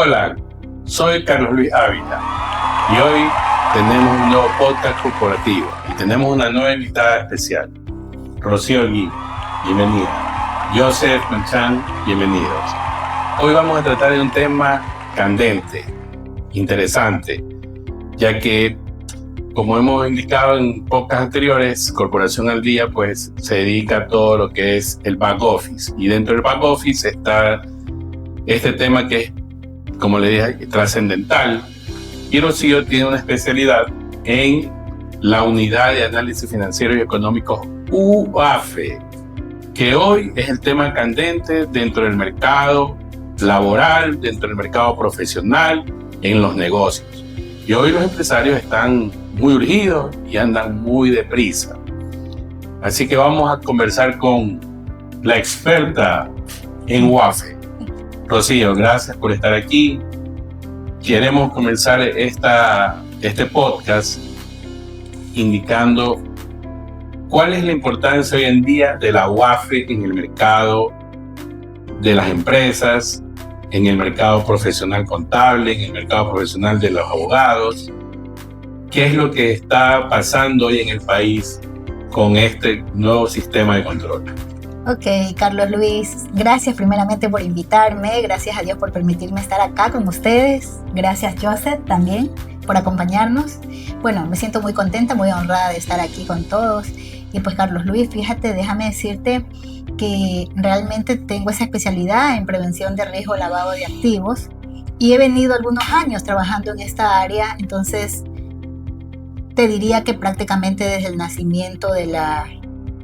Hola, soy Carlos Luis Ávila y hoy tenemos un nuevo podcast corporativo y tenemos una nueva invitada especial, Rocío Gui, bienvenida. Joseph Manchan, bienvenidos. Hoy vamos a tratar de un tema candente, interesante, ya que, como hemos indicado en podcasts anteriores, Corporación al Día pues se dedica a todo lo que es el back office, y dentro del back office está este tema que es, como le dije, trascendental, y Rocío tiene una especialidad en la Unidad de Análisis Financiero y Económico UAFE, que hoy es el tema candente dentro del mercado laboral, dentro del mercado profesional, en los negocios. Y hoy los empresarios están muy urgidos y andan muy deprisa. Así que vamos a conversar con la experta en UAFE. Rocío, gracias por estar aquí. Queremos comenzar este podcast indicando cuál es la importancia hoy en día de la UAFE en el mercado de las empresas, en el mercado profesional contable, en el mercado profesional de los abogados. ¿Qué es lo que está pasando hoy en el país con este nuevo sistema de control? Ok, Carlos Luis, gracias primeramente por invitarme, gracias a Dios por permitirme estar acá con ustedes, gracias Joseph también por acompañarnos. Bueno, me siento muy contenta, muy honrada de estar aquí con todos. Y pues Carlos Luis, fíjate, déjame decirte que realmente tengo esa especialidad en prevención de riesgo lavado de activos y he venido algunos años trabajando en esta área, entonces te diría que prácticamente desde el nacimiento de la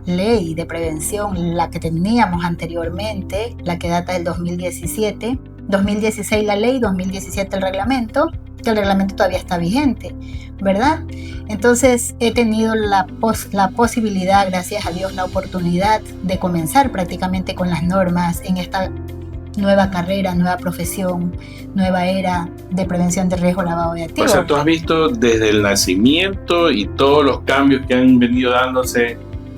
ley de prevención, la que teníamos anteriormente, la que data del 2017, 2016 la ley, 2017 el reglamento, que el reglamento todavía está vigente, ¿verdad? Entonces he tenido la posibilidad, gracias a Dios, la oportunidad de comenzar prácticamente con las normas en esta nueva carrera, nueva profesión, nueva era de prevención de riesgo lavado de activos. O sea, tú has visto desde el nacimiento y todos los cambios que han venido dándose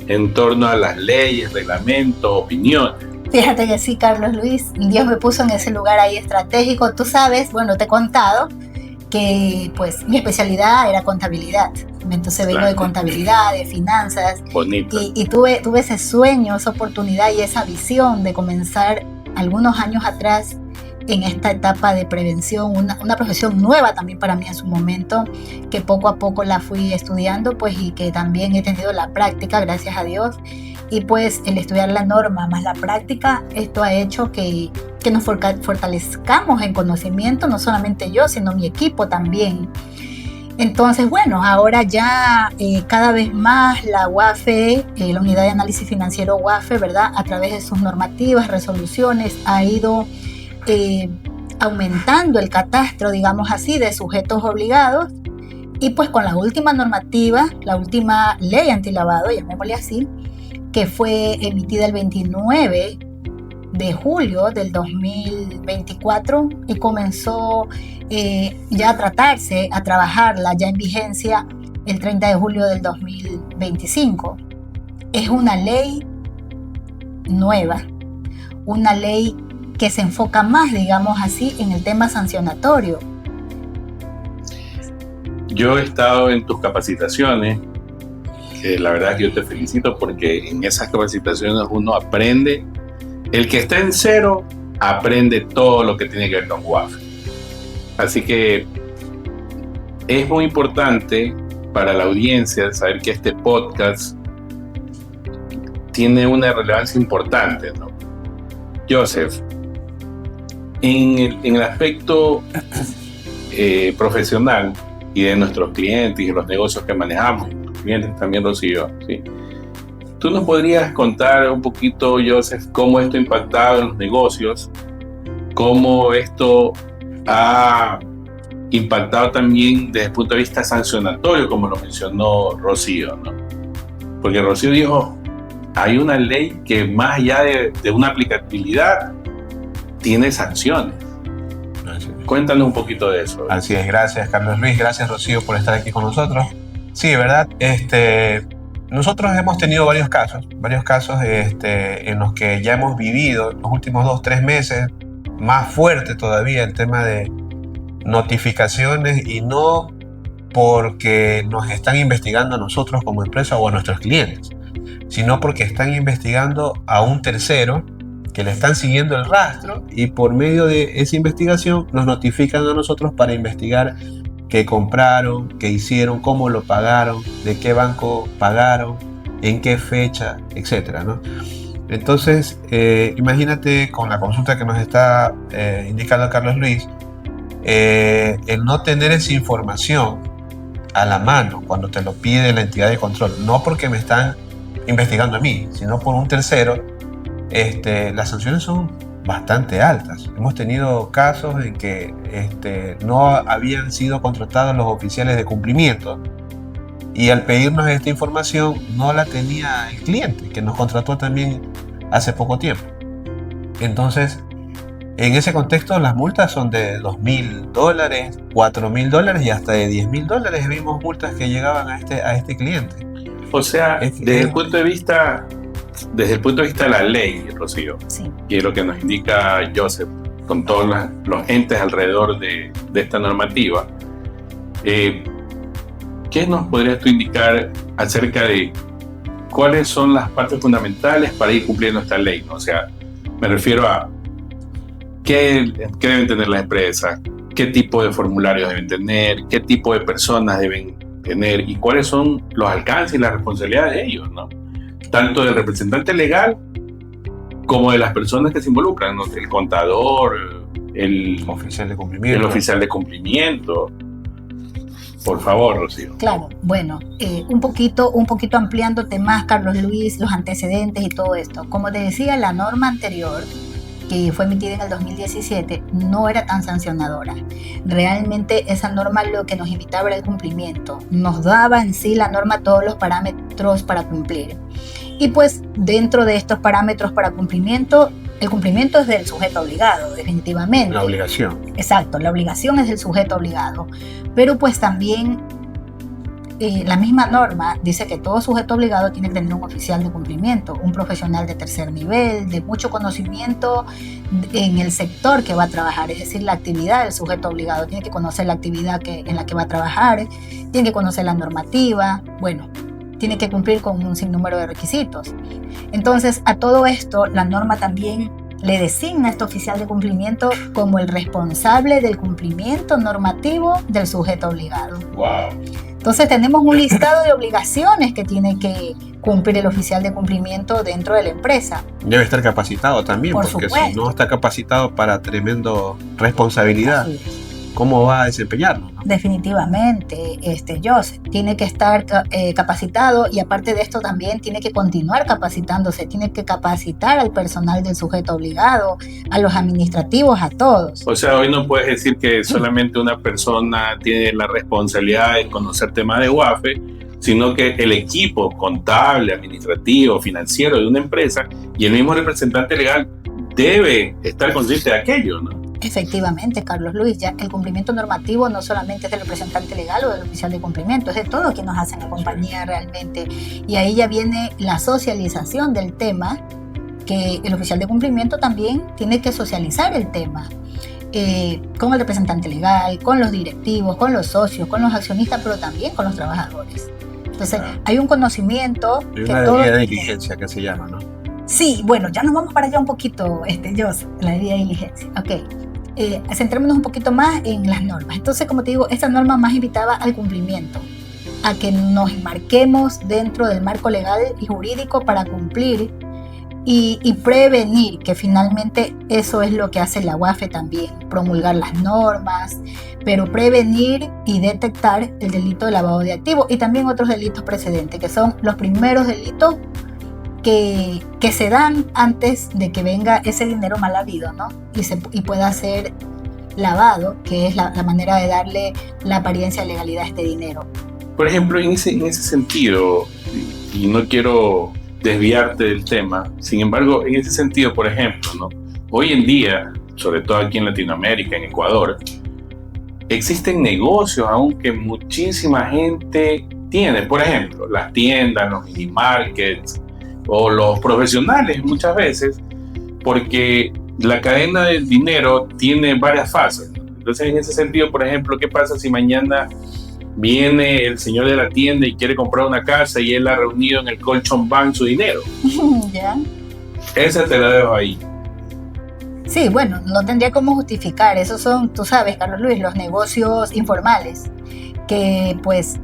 en torno a las leyes, reglamentos, opiniones. Fíjate que sí, Carlos Luis, Dios me puso en ese lugar ahí estratégico. Tú sabes, bueno, te he contado que pues mi especialidad era contabilidad. Entonces vengo de contabilidad, de finanzas. Bonito. Y tuve ese sueño, esa oportunidad y esa visión de comenzar algunos años atrás en esta etapa de prevención, una profesión nueva también para mí en su momento, que poco a poco la fui estudiando, pues, y que también he tenido la práctica, gracias a Dios. Y pues el estudiar la norma más la práctica, esto ha hecho que nos fortalezcamos en conocimiento, no solamente yo, sino mi equipo también. Entonces, bueno, ahora ya cada vez más la UAFE, la Unidad de Análisis Financiero UAFE, ¿verdad? A través de sus normativas, resoluciones, ha ido aumentando el catastro, digamos así, de sujetos obligados. Y pues con la última normativa, la última ley antilavado, llamémosle así, que fue emitida el 29 de julio del 2024 y comenzó ya a tratarse, a trabajarla ya en vigencia el 30 de julio del 2025. Es una ley nueva, una ley que se enfoca más, digamos así, en el tema sancionatorio. Yo he estado en tus capacitaciones, que la verdad yo te felicito porque en esas capacitaciones uno aprende. El que está en cero aprende todo lo que tiene que ver con UAFE. Así que es muy importante para la audiencia saber que este podcast tiene una relevancia importante, ¿no? Joseph, en el aspecto profesional y de nuestros clientes y de los negocios que manejamos, los clientes también, Rocío, ¿sí? ¿Tú nos podrías contar un poquito, Joseph, cómo esto ha impactado en los negocios? ¿Cómo esto ha impactado también desde el punto de vista sancionatorio, como lo mencionó Rocío, ¿no? Porque Rocío dijo, hay una ley que más allá de una aplicabilidad, tiene sanciones. Cuéntanos un poquito de eso. Así es, gracias Carlos Luis, gracias Rocío por estar aquí con nosotros. Sí, ¿verdad? Nosotros hemos tenido varios casos en los que ya hemos vivido los últimos 2-3 meses más fuerte todavía el tema de notificaciones, y no porque nos están investigando a nosotros como empresa o a nuestros clientes, sino porque están investigando a un tercero que le están siguiendo el rastro, y por medio de esa investigación nos notifican a nosotros para investigar qué compraron, qué hicieron, cómo lo pagaron, de qué banco pagaron, en qué fecha, etcétera, ¿no? Entonces, imagínate con la consulta que nos está indicando Carlos Luis, el no tener esa información a la mano cuando te lo pide la entidad de control, no porque me están investigando a mí, sino por un tercero, las sanciones son bastante altas. Hemos tenido casos en que no habían sido contratados los oficiales de cumplimiento, y al pedirnos esta información no la tenía el cliente, que nos contrató también hace poco tiempo. Entonces, en ese contexto, las multas son de $2,000, $4,000 y hasta de $10,000. Vimos multas que llegaban a este cliente. O sea, desde el punto de vista de la ley, Rocío, Sí. y es lo que nos indica Joseph, con todos los entes alrededor de esta normativa, ¿qué nos podrías tú indicar acerca de cuáles son las partes fundamentales para ir cumpliendo esta ley, ¿no? O sea, me refiero a qué deben tener las empresas, qué tipo de formularios deben tener, qué tipo de personas deben tener y cuáles son los alcances y las responsabilidades de ellos, ¿no? Tanto del representante legal como de las personas que se involucran, ¿no? El contador, el oficial de cumplimiento. Por favor, Rocío. Claro, bueno, un poquito ampliándote más, Carlos Luis, los antecedentes y todo esto. Como te decía, la norma anterior, que fue emitida en el 2017, no era tan sancionadora. Realmente esa norma lo que nos invitaba era el cumplimiento. Nos daba en sí la norma todos los parámetros para cumplir. Y pues dentro de estos parámetros para cumplimiento, el cumplimiento es del sujeto obligado, definitivamente. La obligación. Exacto, la obligación es del sujeto obligado. Pero pues también la misma norma dice que todo sujeto obligado tiene que tener un oficial de cumplimiento, un profesional de tercer nivel, de mucho conocimiento en el sector que va a trabajar, es decir, la actividad del sujeto obligado. Tiene que conocer la actividad en la que va a trabajar, tiene que conocer la normativa, bueno, tiene que cumplir con un sinnúmero de requisitos. Entonces, a todo esto, la norma también le designa a este oficial de cumplimiento como el responsable del cumplimiento normativo del sujeto obligado. Wow. Entonces, tenemos un listado de obligaciones que tiene que cumplir el oficial de cumplimiento dentro de la empresa. Debe estar capacitado también, Por porque supuesto. si no está capacitado para tremendo responsabilidad, Así es. ¿cómo va a desempeñarlo, no? Definitivamente, Joseph tiene que estar capacitado, y aparte de esto también tiene que continuar capacitándose, tiene que capacitar al personal del sujeto obligado, a los administrativos, a todos. O sea, hoy no puedes decir que solamente una persona tiene la responsabilidad de conocer temas de UAFE, sino que el equipo contable, administrativo, financiero de una empresa y el mismo representante legal debe estar consciente de aquello, ¿no? Efectivamente, Carlos Luis, ya el cumplimiento normativo no solamente es del representante legal o del oficial de cumplimiento, es de todos quienes nos hacen la compañía realmente. Y ahí ya viene la socialización del tema, que el oficial de cumplimiento también tiene que socializar el tema con el representante legal, con los directivos, con los socios, con los accionistas, pero también con los trabajadores. Entonces, hay un conocimiento Hay que una todo... debida diligencia que se llama, ¿no? Sí, bueno, ya nos vamos para allá un poquito, Joseph, la debida diligencia. Ok. Centrémonos un poquito más en las normas. Entonces, como te digo, esta norma más invitaba al cumplimiento, a que nos enmarquemos dentro del marco legal y jurídico para cumplir y prevenir, que finalmente eso es lo que hace la UAFE también, promulgar las normas, pero prevenir y detectar el delito de lavado de activos y también otros delitos precedentes, que son los primeros delitos que se dan antes de que venga ese dinero mal habido, ¿no? Y pueda ser lavado, que es la manera de darle la apariencia de legalidad a este dinero. Por ejemplo, en ese sentido, y no quiero desviarte del tema, sin embargo, en ese sentido, por ejemplo, ¿no? Hoy en día, sobre todo aquí en Latinoamérica, en Ecuador, existen negocios aún que muchísima gente tiene. Por ejemplo, las tiendas, los mini markets o los profesionales muchas veces, porque la cadena del dinero tiene varias fases. Entonces, en ese sentido, por ejemplo, ¿qué pasa si mañana viene el señor de la tienda y quiere comprar una casa y él ha reunido en el Colchón Bank su dinero? ¿Ya? Esa te la dejo ahí. Sí, bueno, no tendría cómo justificar. Esos son, tú sabes, Carlos Luis, los negocios informales que pues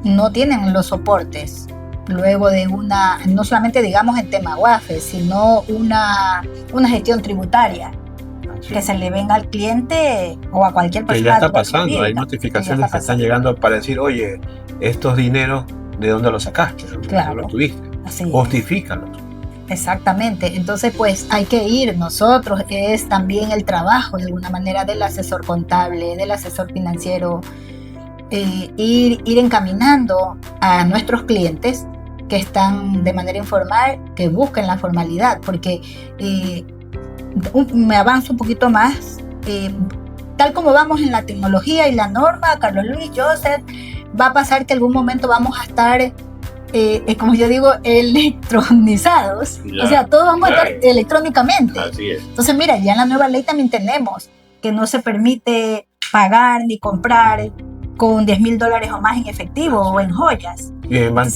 no tienen los soportes luego de una, no solamente digamos en tema WAFE, sino una gestión tributaria que se le venga al cliente o a cualquier persona. Que ya está pasando, hay notificaciones que están llegando para decir, oye, estos dineros, ¿de dónde los sacaste? ¿De claro, dónde los tuviste? Justifícalos. Exactamente, entonces pues hay que ir nosotros, es también el trabajo de alguna manera del asesor contable, del asesor financiero, ir encaminando a nuestros clientes que están de manera informal, que busquen la formalidad, porque me avanzo un poquito más, tal como vamos en la tecnología y la norma, Carlos Luis, Joseph, va a pasar que algún momento vamos a estar, como yo digo, electronizados, o sea, todos vamos a estar electrónicamente. Así es. Entonces, mira, ya en la nueva ley también tenemos que no se permite pagar ni comprar con $10,000 o más en efectivo o en joyas.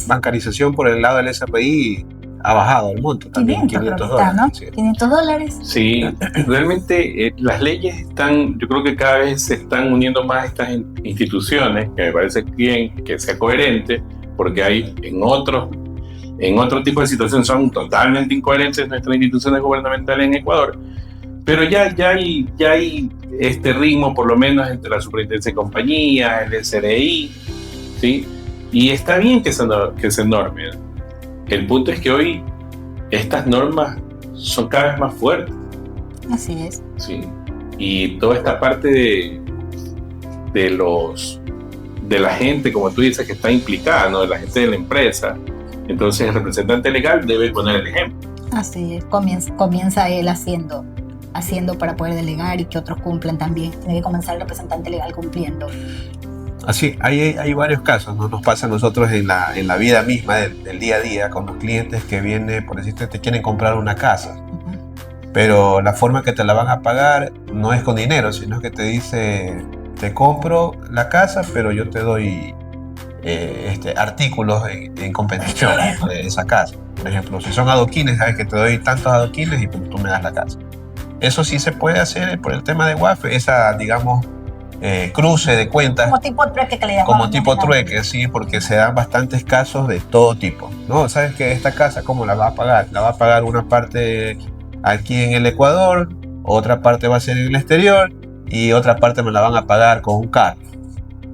Bancarización por el lado del SRI ha bajado el monto también, $500, ¿no? Sí. $500. Sí, realmente las leyes están, yo creo que cada vez se están uniendo más estas instituciones, que me parece bien que sea coherente, porque hay en otro tipo de situaciones son totalmente incoherentes nuestras instituciones gubernamentales en Ecuador, pero ya hay este ritmo, por lo menos entre la Superintendencia de Compañía, el SRI, ¿sí? Y está bien que se norme. El punto es que hoy estas normas son cada vez más fuertes. Así es. Sí. Y toda esta parte de la gente, como tú dices, que está implicada, ¿no? De la gente de la empresa. Entonces el representante legal debe poner el ejemplo. Así es. Comienza él haciendo para poder delegar y que otros cumplan también. Tiene que comenzar el representante legal cumpliendo. Así, hay varios casos, ¿no? Nos pasa a nosotros en la vida misma del día a día con los clientes que vienen, por decirte, te quieren comprar una casa, pero la forma que te la van a pagar no es con dinero, sino que te dice, te compro la casa, pero yo te doy artículos en compensación de esa casa. Por ejemplo, si son adoquines, sabes que te doy tantos adoquines y tú me das la casa. Eso sí se puede hacer por el tema de WAFE, esa, digamos, cruce de cuentas. Como tipo trueque que le llamamos. Como tipo trueque, sí, porque se dan bastantes casos de todo tipo. No, ¿sabes que esta casa cómo la va a pagar? La va a pagar una parte aquí en el Ecuador, otra parte va a ser en el exterior y otra parte me la van a pagar con un carro.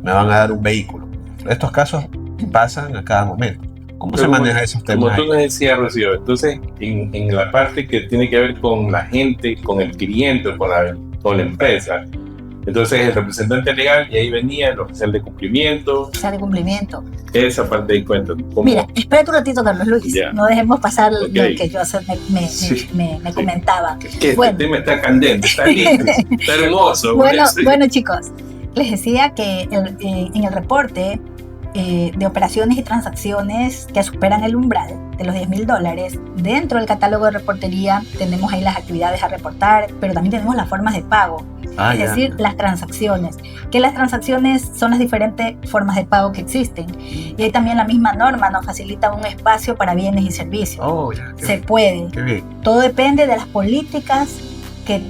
Me van a dar un vehículo. Estos casos pasan a cada momento. ¿Cómo se maneja esos temas? Como tú nos decías, Rocío, entonces en la parte que tiene que ver con la gente, con el cliente, con la empresa, entonces el representante legal, y ahí venía el oficial de cumplimiento. Oficial de cumplimiento. Esa parte de cuenta. Mira, espérate un ratito, Carlos Luis. Ya. No dejemos pasar lo que yo me comentaba. Que bueno, este tema está candente, está lindo, está hermoso. Bueno, chicos, les decía que en el reporte de operaciones y transacciones que superan el umbral de los $10,000, dentro del catálogo de reportería tenemos ahí las actividades a reportar, pero también tenemos las formas de pago. Es decir, las transacciones. Que las transacciones son las diferentes formas de pago que existen. Y ahí también la misma norma nos facilita un espacio para bienes y servicios. Se puede. Qué bien. Todo depende de las políticas que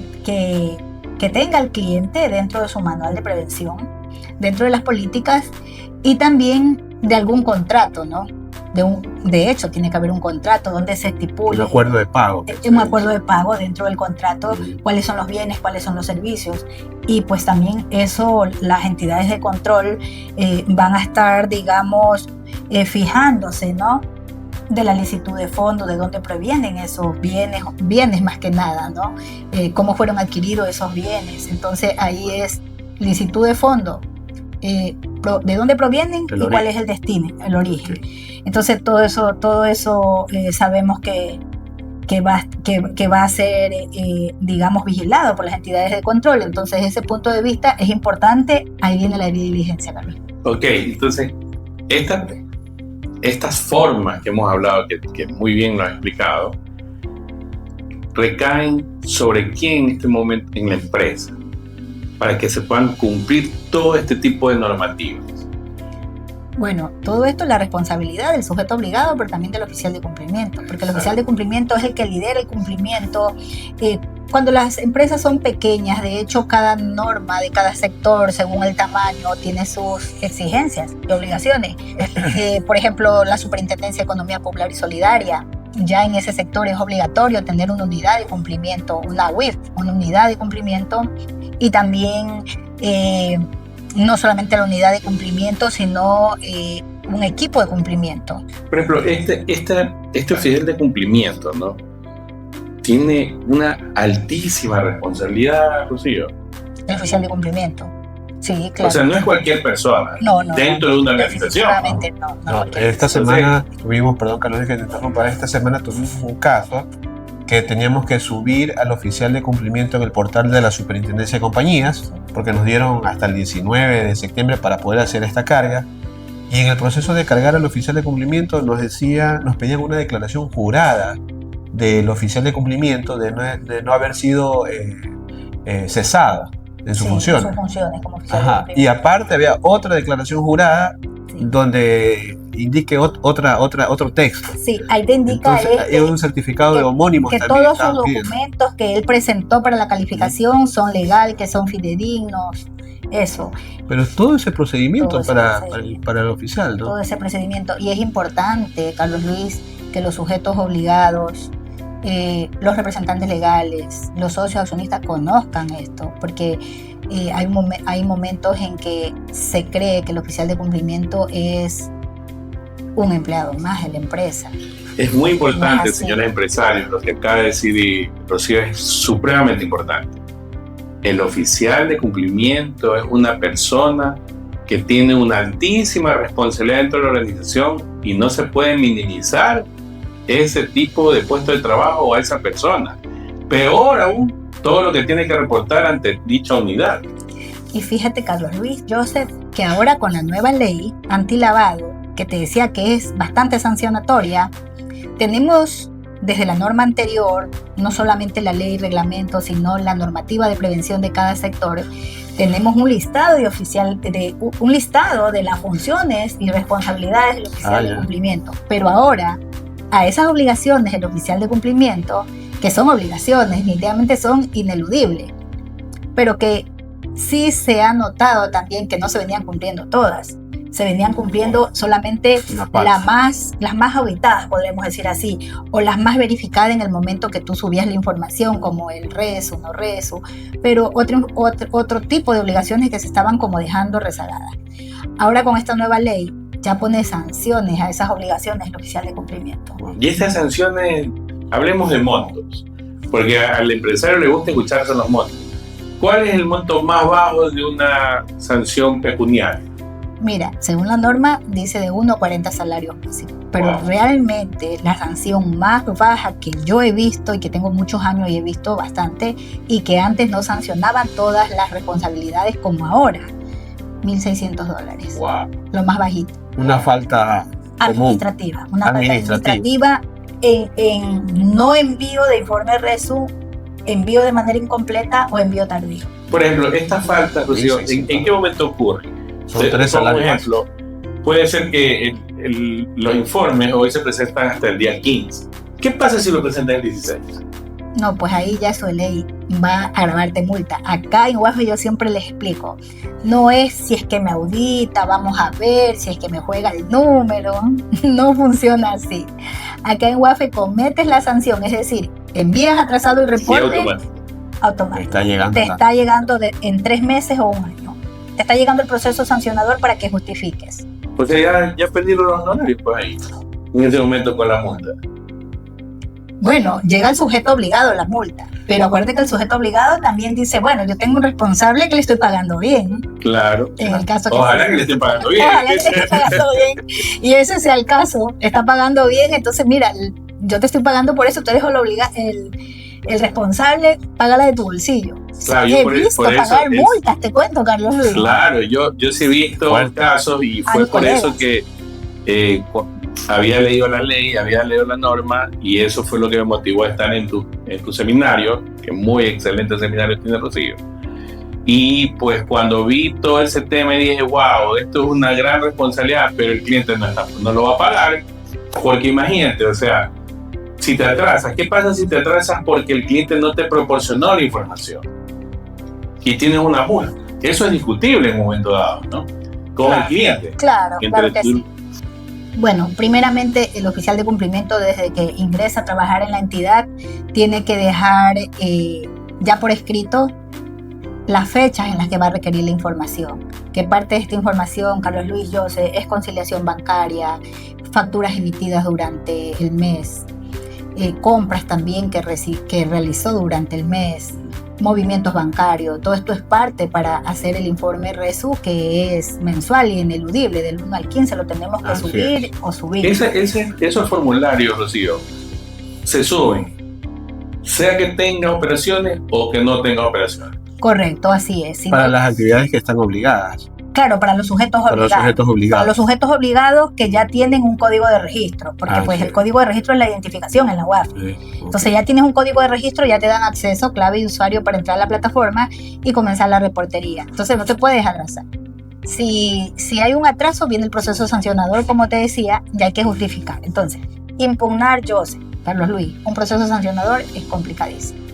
tenga el cliente dentro de su manual de prevención, dentro de las políticas y también de algún contrato, ¿no? De hecho, tiene que haber un contrato donde se estipule un acuerdo de pago. Un acuerdo de pago dentro del contrato, cuáles son los bienes, cuáles son los servicios. Y pues también eso, las entidades de control van a estar, digamos, fijándose, ¿no? De la licitud de fondo, de dónde provienen esos bienes más que nada, ¿no? Cómo fueron adquiridos esos bienes. Entonces ahí es licitud de fondo, de dónde provienen y cuál es el destino, el origen. Entonces todo eso sabemos que va a ser, digamos, vigilado por las entidades de control. Entonces ese punto de vista es importante. Ahí viene la diligencia, Carlos. Ok, entonces estas formas que hemos hablado, que muy bien lo has explicado, recaen sobre quién en este momento en la empresa para que se puedan cumplir todo este tipo de normativas? Bueno, todo esto es la responsabilidad del sujeto obligado, pero también del oficial de cumplimiento, porque el oficial de cumplimiento es el que lidera el cumplimiento. Cuando las empresas son pequeñas, de hecho, cada norma de cada sector, según el tamaño, tiene sus exigencias y obligaciones. Por ejemplo, la Superintendencia de Economía Popular y Solidaria, ya en ese sector es obligatorio tener una unidad de cumplimiento, una UIF, una unidad de cumplimiento, y también no solamente la unidad de cumplimiento, sino un equipo de cumplimiento. Por ejemplo, este oficial de cumplimiento, ¿no?, tiene una altísima responsabilidad, Rocío. El oficial de cumplimiento. Sí, claro. O sea, no es cualquier persona dentro de una organización. No, esta semana tuvimos, perdón Carlos, que te interrumpa, esta semana tuvimos un caso que teníamos que subir al oficial de cumplimiento en el portal de la Superintendencia de Compañías, porque nos dieron hasta el 19 de septiembre para poder hacer esta carga. Y en el proceso de cargar al oficial de cumplimiento nos pedían una declaración jurada del oficial de cumplimiento de no haber sido cesado en sus funciones. En sus funciones como oficial de cumplimiento. Y aparte había otra declaración jurada donde indique otro texto. Sí, ahí te indica. Entonces, hay un certificado de homónimos que también. Todos sus documentos que él presentó para la calificación son legales, que son fidedignos, eso. Pero todo ese procedimiento para el oficial, ¿no? Todo ese procedimiento. Y es importante, Carlos Luis, que los sujetos obligados, los representantes legales, los socios accionistas conozcan esto, porque hay momentos en que se cree que el oficial de cumplimiento es un empleado más de la empresa. Es muy importante, señores empresarios, lo que acaba de decir Rocío es supremamente importante. El oficial de cumplimiento es una persona que tiene una altísima responsabilidad dentro de la organización y no se puede minimizar ese tipo de puesto de trabajo o a esa persona. Peor aún, todo lo que tiene que reportar ante dicha unidad. Y fíjate, Carlos Luis, Joseph, que ahora con la nueva ley antilavado, que te decía que es bastante sancionatoria, tenemos desde la norma anterior, no solamente la ley y reglamento, sino la normativa de prevención de cada sector, tenemos un listado un listado de las funciones y responsabilidades del oficial de cumplimiento. Pero ahora, a esas obligaciones del oficial de cumplimiento, que son obligaciones, definitivamente son ineludibles, pero que sí se ha notado también que no se venían cumpliendo todas. Se venían cumpliendo solamente las más auditadas, podríamos decir así, o las más verificadas en el momento que tú subías la información, como el RESU, no RESU, pero otro tipo de obligaciones que se estaban como dejando rezagadas. Ahora con esta nueva ley ya pone sanciones a esas obligaciones del oficial de cumplimiento. Y estas sanciones, hablemos de montos, porque al empresario le gusta escucharse los montos. ¿Cuál es el monto más bajo de una sanción pecuniaria? Mira, según la norma dice de 1 a 40 salarios básicos, pero realmente la sanción más baja que yo he visto y que tengo muchos años y he visto bastante y que antes no sancionaban todas las responsabilidades como ahora, $1,600. Wow. Lo más bajito. Una falta administrativa. Una falta administrativa en no envío de informe RESU, envío de manera incompleta o envío tardío. Por ejemplo, esta falta, Rocío, ¿en qué momento ocurre? Son 3 salarios. Por ejemplo, puede ser que los informes hoy se presentan hasta el día 15. ¿Qué pasa si lo presentan el 16? No, pues ahí ya su ley va a grabarte multa. Acá en UAFE yo siempre les explico, no es si es que me audita, vamos a ver, si es que me juega el número, no funciona así. Acá en UAFE cometes la sanción, es decir, envías atrasado el reporte, automático. Te está llegando en 3 meses o 1 año. Te está llegando el proceso sancionador para que justifiques. Pues ya perdieron los honorarios pues ahí, en ese momento con la multa. Bueno, llega el sujeto obligado a la multa, pero acuérdate que el sujeto obligado también dice, bueno, yo tengo un responsable que le estoy pagando bien. Claro. En el caso ojalá que le esté pagando bien. Ojalá que le esté pagando bien. Y ese sea el caso, está pagando bien, entonces mira, yo te estoy pagando por eso, tú eres el responsable, págala de tu bolsillo. Claro, he visto pagar multas, te cuento, Carlos Luis. Claro, yo sí he visto casos y fue por eso que había leído la ley, había leído la norma, y eso fue lo que me motivó a estar en tu seminario, que muy excelente seminario tiene Rocío. Y pues cuando vi todo ese tema dije, wow, esto es una gran responsabilidad, pero el cliente no lo va a pagar, porque imagínate, o sea, si te atrasas, ¿qué pasa si te atrasas porque el cliente no te proporcionó la información? Y tienes una multa. Eso es discutible en un momento dado, ¿no? Con el cliente. Claro, claro que sí. Bueno, primeramente el oficial de cumplimiento desde que ingresa a trabajar en la entidad tiene que dejar ya por escrito las fechas en las que va a requerir la información. Que parte de esta información, Carlos Luis, yo sé, es conciliación bancaria, facturas emitidas durante el mes, compras también que realizó durante el mes, movimientos bancarios. Todo esto es parte para hacer el informe RESU, que es mensual y ineludible. Del 1 al 15 lo tenemos que subir o subir. Esos formularios, Rocío, se suben, sea que tenga operaciones o que no tenga operaciones. Correcto, así es. Para las actividades que están obligadas. Claro, para los sujetos obligados. Para los sujetos obligados que ya tienen un código de registro, porque el código de registro es la identificación en la UAF. Okay. Entonces ya tienes un código de registro, ya te dan acceso, clave y usuario para entrar a la plataforma y comenzar la reportería. Entonces no te puedes atrasar. Si hay un atraso, viene el proceso sancionador, como te decía, ya hay que justificar. Entonces, impugnar, yo sé, Carlos Luis, un proceso sancionador es complicadísimo.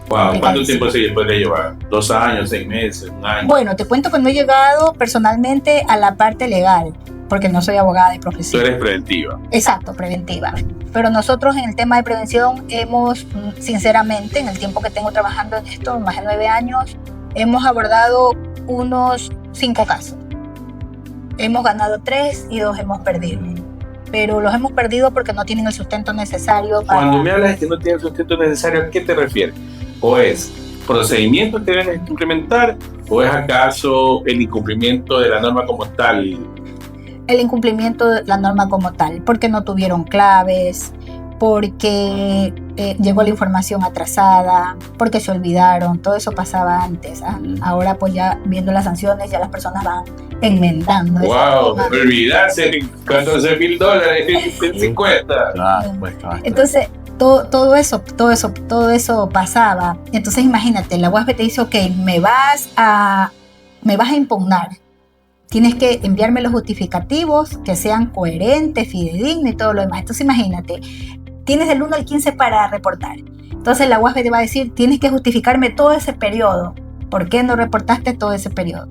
Wow, ¿cuánto tiempo se puede llevar? ¿2 años, 6 meses, 1 año? Bueno, te cuento que no he llegado personalmente a la parte legal, porque no soy abogada de profesión. Tú eres preventiva. Exacto, preventiva. Pero nosotros en el tema de prevención hemos, sinceramente, en el tiempo que tengo trabajando en esto, más de 9 años, hemos abordado unos 5 casos. Hemos ganado 3 y 2 hemos perdido. Pero los hemos perdido porque no tienen el sustento necesario para... Cuando me hablas de que no tienen el sustento necesario, ¿a qué te refieres? ¿O es procedimientos que deben implementar o es acaso el incumplimiento de la norma como tal? El incumplimiento de la norma como tal, porque no tuvieron claves, porque llegó la información atrasada, porque se olvidaron, todo eso pasaba antes. Ahora pues ya viendo las sanciones ya las personas van enmendando. ¡Wow! Olvidarse $14,000 en 50. Claro, pues, entonces todo eso pasaba. Entonces imagínate, la UASB te dice, ok, me vas a impugnar. Tienes que enviarme los justificativos que sean coherentes, fidedignos y todo lo demás. Entonces imagínate, tienes del 1 al 15 para reportar. Entonces la UASB te va a decir, tienes que justificarme todo ese periodo. ¿Por qué no reportaste todo ese periodo?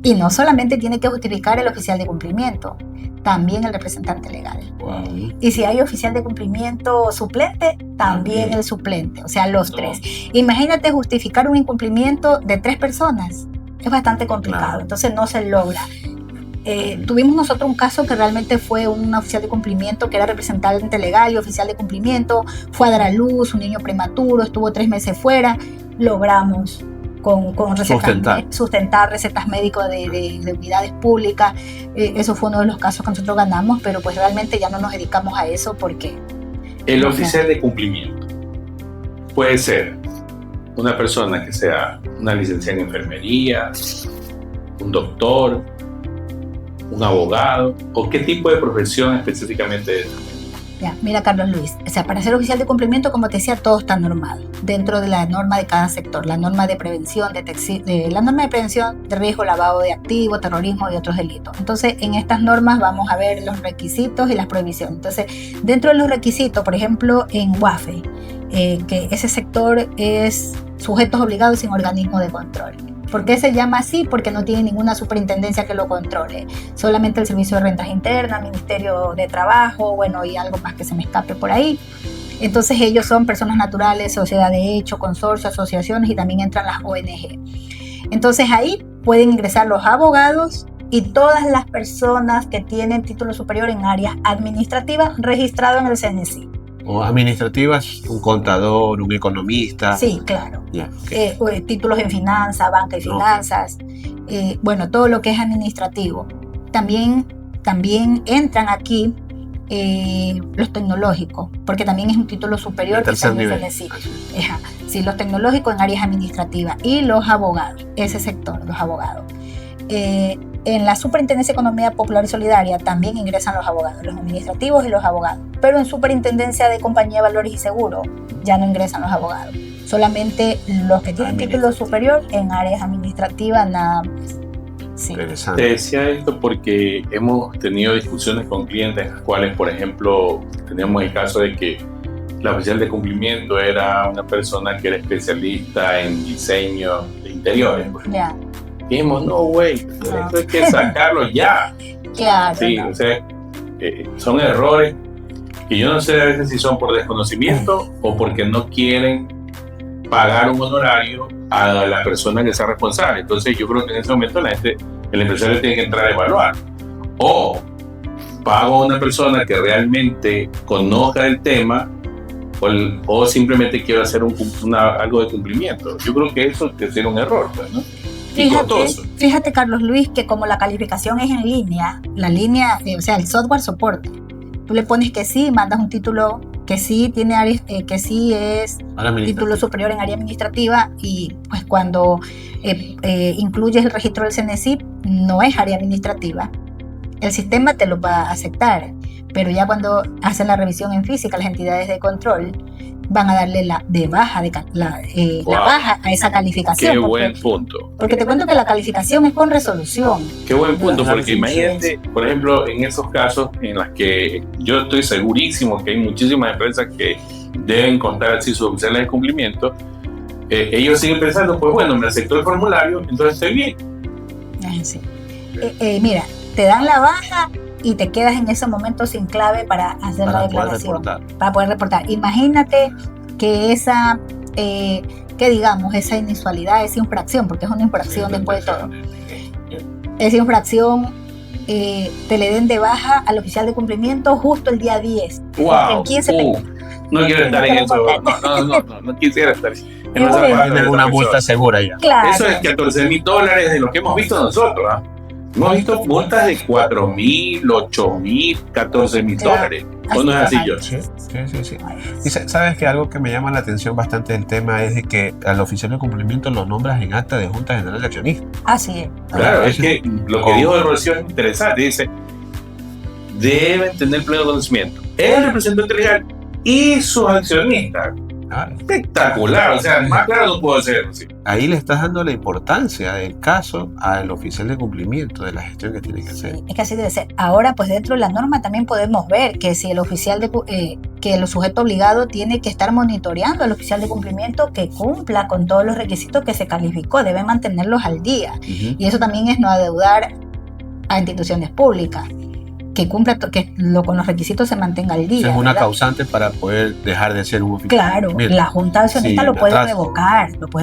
Y no solamente tiene que justificar el oficial de cumplimiento, también el representante legal. Wow. Y si hay oficial de cumplimiento suplente, también el suplente, o sea, los 3. Imagínate justificar un incumplimiento de 3 personas. Es bastante complicado, claro. Entonces no se logra. Tuvimos nosotros un caso que realmente fue un oficial de cumplimiento que era representante legal y oficial de cumplimiento, fue a dar a luz, un niño prematuro, estuvo 3 meses fuera, logramos con recetas, sustentar recetas médicas de unidades públicas. Eso fue uno de los casos que nosotros ganamos, pero pues realmente ya no nos dedicamos a eso porque... El oficial de cumplimiento puede ser una persona que sea una licenciada en enfermería, un doctor, un abogado, o qué tipo de profesión específicamente es. Ya, mira, Carlos Luis, o sea, para ser oficial de cumplimiento, como te decía, todo está normado dentro de la norma de cada sector, la norma de prevención, la norma de prevención de riesgo, lavado de activos, terrorismo y otros delitos. Entonces, en estas normas vamos a ver los requisitos y las prohibiciones. Entonces, dentro de los requisitos, por ejemplo, en UAFE, que ese sector es sujetos obligados sin organismo de control. ¿Por qué se llama así? Porque no tiene ninguna superintendencia que lo controle. Solamente el Servicio de Rentas Internas, Ministerio de Trabajo, bueno, y algo más que se me escape por ahí. Entonces ellos son personas naturales, sociedad de hecho, consorcios, asociaciones y también entran las ONG. Entonces ahí pueden ingresar los abogados y todas las personas que tienen título superior en áreas administrativas registrado en el CNC. O administrativas, un contador, un economista. Sí, claro. Yeah, okay. Títulos en finanzas, banca y finanzas, bueno, todo lo que es administrativo. También entran aquí los tecnológicos, porque también es un título superior. De tercer nivel. Sí, los tecnológicos en áreas administrativas y los abogados, ese sector, los abogados. en la Superintendencia de Economía Popular y Solidaria también ingresan los abogados, los administrativos y los abogados. Pero en Superintendencia de Compañía de Valores y Seguros ya no ingresan los abogados. Solamente los que tienen título superior en áreas administrativas, nada más. Sí. Interesante. Te decía esto porque hemos tenido discusiones con clientes en las cuales, por ejemplo, teníamos el caso de que la oficial de cumplimiento era una persona que era especialista en diseño de interiores. Ya. Dijimos, no, güey, esto hay que sacarlo ya. Claro. Sí, no. o sea, son errores que yo no sé a veces si son por desconocimiento o porque no quieren pagar un honorario a la persona que sea responsable. Entonces yo creo que en ese momento el empresario tiene que entrar a evaluar. O pago a una persona que realmente conozca el tema o simplemente quiero hacer algo de cumplimiento. Yo creo que eso es un error, pues, ¿no? Y costoso. Fíjate, Carlos Luis, que como la calificación es en línea, la línea, o sea, el software soporta. Tú le pones que sí, mandas un título que sí tiene área, que sí es título superior en área administrativa, y pues cuando incluyes el registro del CENESID no es área administrativa, el sistema te lo va a aceptar, pero ya cuando hacen la revisión en física las entidades de control van a darle la baja a esa calificación. Qué buen punto. Porque te cuento que la calificación es con resolución. Qué buen punto, porque imagínate, por ejemplo, en esos casos en los que yo estoy segurísimo que hay muchísimas empresas que deben contar así sus oficiales de cumplimiento, ellos siguen pensando, pues bueno, me aceptó el formulario, entonces estoy bien. Sí. Mira, te dan la baja y te quedas en ese momento sin clave para hacer la declaración, para poder reportar. Imagínate que esa inusualidad, esa infracción, porque es una infracción después de todo, esa infracción te le den de baja al oficial de cumplimiento justo el día 10. Wow. En 15 no quiero estar en eso, no quisiera estar en esa parte de una multa segura ya. Claro. Eso es $14,000 de lo que hemos visto nosotros, ¿ah? Hemos visto multas de $4,000, $8,000, $14,000. ¿O no es así, yo? Sí. Y sabes que algo que me llama la atención bastante del tema es de que al oficial de cumplimiento lo nombras en acta de Junta General de Accionistas. Así es. Claro, es que lo que dijo de Rocío es interesante. Dice, deben tener pleno conocimiento el representante legal y sus accionistas. Espectacular, o sea, más claro no puedo hacer. Sí. Ahí le estás dando la importancia del caso al oficial de cumplimiento, de la gestión que tiene que hacer. Sí, es que así debe ser. Ahora, pues dentro de la norma también podemos ver que si el oficial que el sujeto obligado tiene que estar monitoreando al oficial de cumplimiento que cumpla con todos los requisitos que se calificó, debe mantenerlos al día. Y eso también es no adeudar a instituciones públicas, que cumpla con los requisitos se mantenga al día. Esa es una ¿verdad? causante para poder dejar de ser un oficial. Claro, la Junta de Accionistas Sí, lo puede atrás.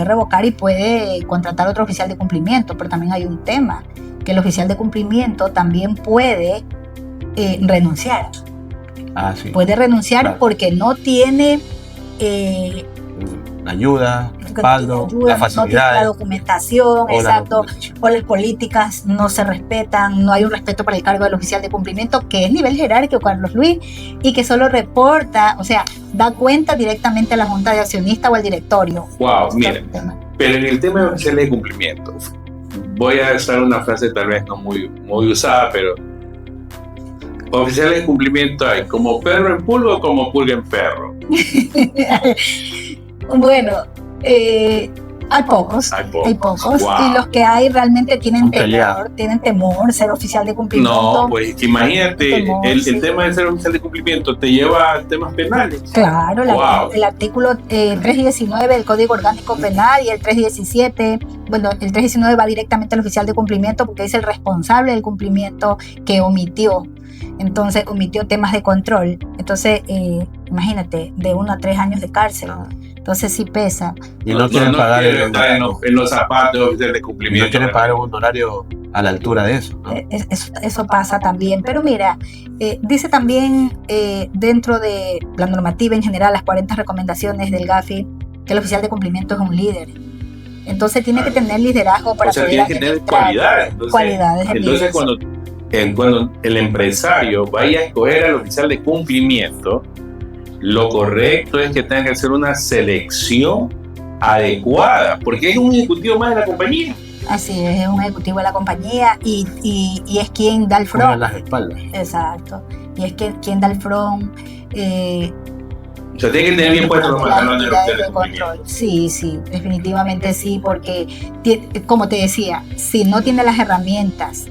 revocar y puede contratar otro oficial de cumplimiento, pero también hay un tema, que el oficial de cumplimiento también puede renunciar. Sí. Puede renunciar, claro, porque no tiene ayuda, respaldo, la facilidad, no tiene la documentación, exacto, o las políticas no se respetan, no hay un respeto para el cargo del oficial de cumplimiento, que es nivel jerárquico, Carlos Luis, y que solo reporta, o sea, da cuenta directamente a la Junta de Accionistas o al directorio. Wow, miren, pero en el tema de oficiales de cumplimiento, voy a usar una frase tal vez no muy usada, pero oficiales de cumplimiento hay como perro en pulga o como pulga en perro. Bueno, hay pocos. Wow. Y los que hay realmente tienen temor, ser oficial de cumplimiento. No, pues imagínate, el tema de ser oficial de cumplimiento te lleva a temas penales. Claro, el artículo 319 del Código Orgánico Penal y el 317, bueno, el 319 va directamente al oficial de cumplimiento porque es el responsable del cumplimiento que omitió. Entonces, omitió temas de control. Entonces, imagínate, de 1 a 3 años de cárcel. Entonces sí pesa. Y no quieren pagar en los zapatos de cumplimiento. No quieren pagar un honorario a la altura de eso, ¿no? Eso pasa también. Pero mira, dice también dentro de la normativa en general, las 40 recomendaciones del GAFI, que el oficial de cumplimiento es un líder. Entonces tiene que tener liderazgo para poder tiene que tener cualidades. Entonces cuando el empresario vaya a escoger al oficial de cumplimiento, lo correcto es que tenga que hacer una selección adecuada, porque es un ejecutivo más de la compañía. Así es un ejecutivo de la compañía y es quien da el Fuera front. las espaldas. Exacto. Y es quien da el front. O sea, tiene que tener bien puestos los las pantalones de los entidades de control. Sí, definitivamente sí, porque como te decía, si no tiene las herramientas,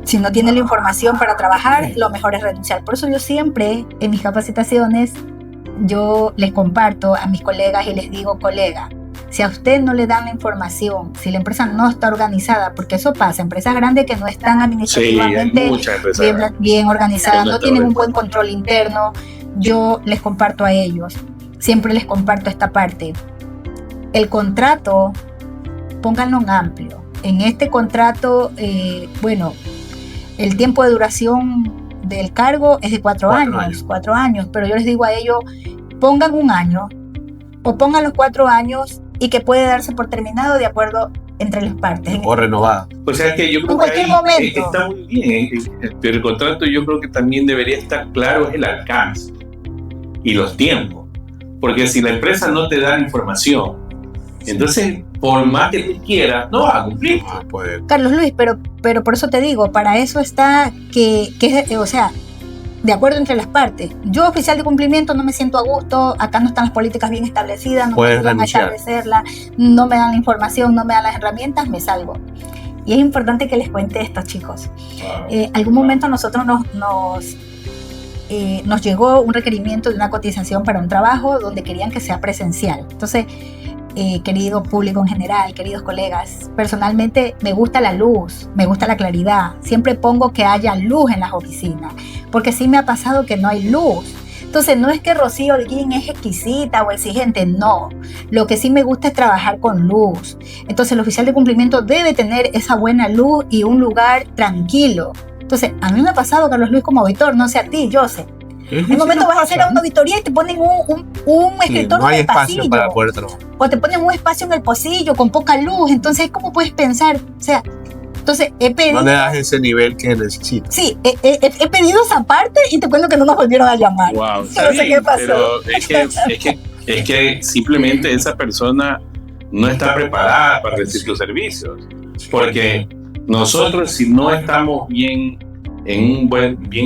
si no tiene la información para trabajar, lo mejor es renunciar. Por eso yo siempre en mis capacitaciones yo les comparto a mis colegas y les digo, colega, si a usted no le dan la información, si la empresa no está organizada, porque eso pasa, empresas grandes que no están administrativamente bien organizadas, no tienen un buen control interno, yo les comparto a ellos, siempre les comparto esta parte. El contrato, pónganlo en amplio. En este contrato, el tiempo de duración del cargo es de 4 años, 4 años, pero yo les digo a ellos, pongan 1 año o pongan los 4 años y que puede darse por terminado de acuerdo entre las partes. O renovado. O sea, que yo creo en cualquier que momento. Está muy bien, pero el contrato yo creo que también debería estar claro el alcance y los tiempos, porque si la empresa no te da la información, entonces por más que tú quieras, no vas a cumplir. Carlos Luis, pero por eso te digo, para eso está o sea, de acuerdo entre las partes. Yo, oficial de cumplimiento, no me siento a gusto, acá no están las políticas bien establecidas, no me ayudan a establecerlas, no me dan la información, no me dan las herramientas, me salgo. Y es importante que les cuente esto, chicos. Algún momento a nosotros nos llegó un requerimiento de una cotización para un trabajo donde querían que sea presencial. Entonces, querido público en general, queridos colegas, personalmente me gusta la luz, me gusta la claridad. Siempre pongo que haya luz en las oficinas, porque sí me ha pasado que no hay luz. Entonces, no es que Rocío Holguín es exquisita o exigente, no. Lo que sí me gusta es trabajar con luz. Entonces, el oficial de cumplimiento debe tener esa buena luz y un lugar tranquilo. Entonces, a mí me ha pasado, Carlos Luis, como auditor, no sé a ti, Joseph. En un momento vas a hacer una auditoría y te ponen un escritorio no hay en el espacio pasillo. para poder trabajar. O te ponen un espacio en el pasillo con poca luz. Entonces, ¿cómo puedes pensar? O sea, entonces he pedido... No le das ese nivel que necesitas. Sí, he pedido esa parte y te cuento que no nos volvieron a llamar. Wow, No sé qué pasó. Pero es que simplemente esa persona no está preparada para recibir los servicios. Porque nosotros, si no estamos bien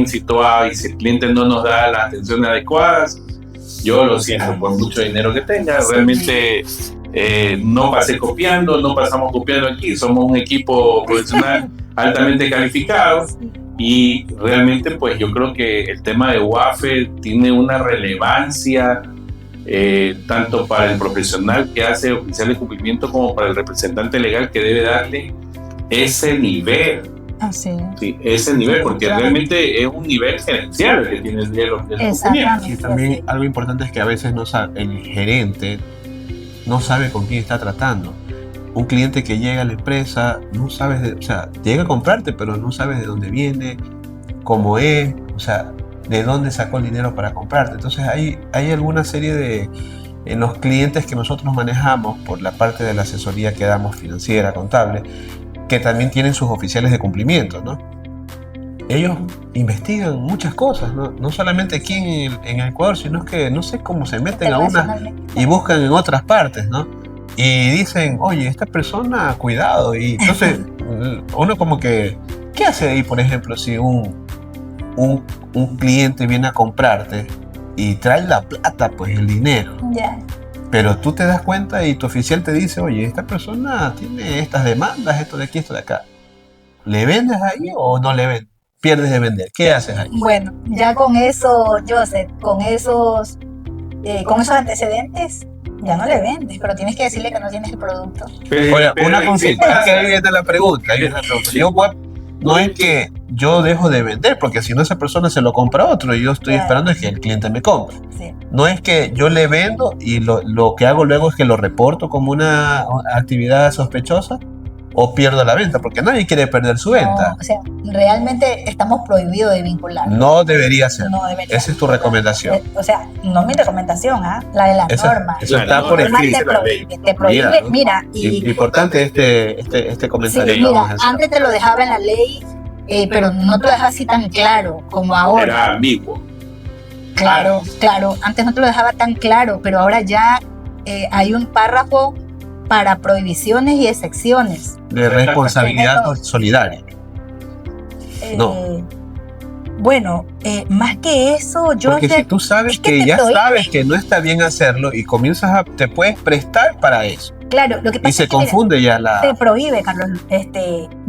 situados y si el cliente no nos da las atenciones adecuadas, yo lo siento, por mucho dinero que tenga, realmente no pasamos copiando aquí, somos un equipo profesional altamente calificado y realmente pues yo creo que el tema de WAFE tiene una relevancia tanto para el profesional que hace oficial de cumplimiento como para el representante legal que debe darle ese nivel. Así. Sí, ese nivel, porque realmente es un nivel gerencial el que tiene el de los Exactamente. Y también algo importante es que a veces el gerente no sabe con quién está tratando. Un cliente que llega a la empresa, no sabes, o sea, llega a comprarte, pero no sabes de dónde viene, cómo es, o sea, de dónde sacó el dinero para comprarte. Entonces hay alguna serie en los clientes que nosotros manejamos por la parte de la asesoría que damos financiera, contable, que también tienen sus oficiales de cumplimiento, ¿no? Ellos investigan muchas cosas, no solamente aquí en Ecuador, sino que no sé cómo se meten a una y buscan en otras partes, ¿no? Y dicen, oye, esta persona, cuidado. Y entonces uno como que, ¿qué hace ahí, por ejemplo, si un cliente viene a comprarte y trae la plata, pues el dinero? Yeah. Pero tú te das cuenta y tu oficial te dice, oye, esta persona tiene estas demandas, esto de aquí, esto de acá. ¿Le vendes ahí o no le vendes? Pierdes de vender. ¿Qué haces ahí? Bueno, ya con eso, Joseph, con esos antecedentes, ya no le vendes, pero tienes que decirle que no tienes el producto. Oye, una consulta, es que ahí viene la pregunta. No es que yo dejo de vender, porque si no esa persona se lo compra a otro y yo estoy esperando que el cliente me compre. Sí. No es que yo le vendo y lo que hago luego es que lo reporto como una actividad sospechosa o pierdo la venta, porque nadie quiere perder su venta. No, o sea, realmente estamos prohibidos de vincular. No debería ser. No debería. Esa es tu recomendación. O sea, no mi recomendación, la de la norma. Eso está por escrito. Te prohíbe, mira. Importante este comentario. Sí, mira, antes te lo dejaba en la ley, pero no te lo dejaba así tan claro como ahora. Era ambiguo. Claro, antes no te lo dejaba tan claro, pero ahora ya hay un párrafo para prohibiciones y excepciones. De responsabilidad solidaria. No. Bueno, más que eso, yo porque si tú sabes que ya sabes que no está bien hacerlo y te puedes prestar para eso. Claro, lo que pasa y se es que confunde ya la... Te prohíbe, Carlos,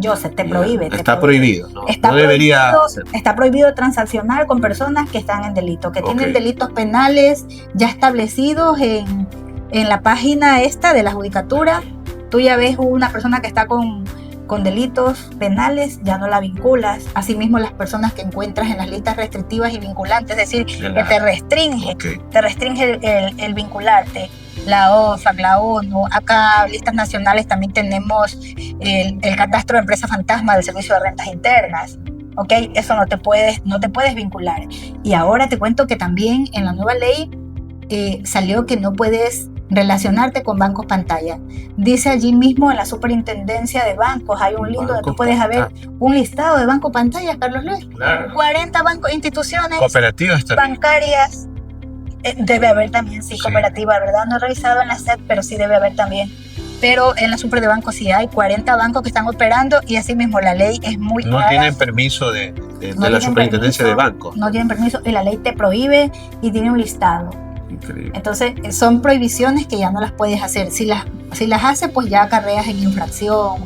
Joseph, te prohíbe. Está prohibido, ¿no? Está no debería ser. Está prohibido transaccionar con personas que están en delito, que tienen delitos penales ya establecidos en la página esta de la judicatura. Tú ya ves una persona que está con delitos penales, ya no la vinculas. Asimismo, las personas que encuentras en las listas restrictivas y vinculantes, es decir, que te restringe el vincularte. La OFAC, la ONU, acá listas nacionales también tenemos el catastro de empresa fantasma del Servicio de Rentas Internas. ¿Ok? Eso no te puedes vincular. Y ahora te cuento que también en la nueva ley salió que no puedes relacionarte con bancos pantalla. Dice allí mismo en la superintendencia de bancos, hay un link donde tú puedes ver un listado de bancos pantalla, Carlos Luis. Claro. 40 bancos, instituciones cooperativas bancarias. Debe haber también, sí, cooperativa, ¿verdad? No he revisado en la SED, pero sí debe haber también. Pero en la super de bancos sí hay 40 bancos que están operando y así mismo la ley es muy clara. No tienen permiso de la superintendencia de bancos. No tienen permiso y la ley te prohíbe y tiene un listado. Increíble. Entonces son prohibiciones que ya no las puedes hacer. Si las haces, pues ya acarreas en infracción,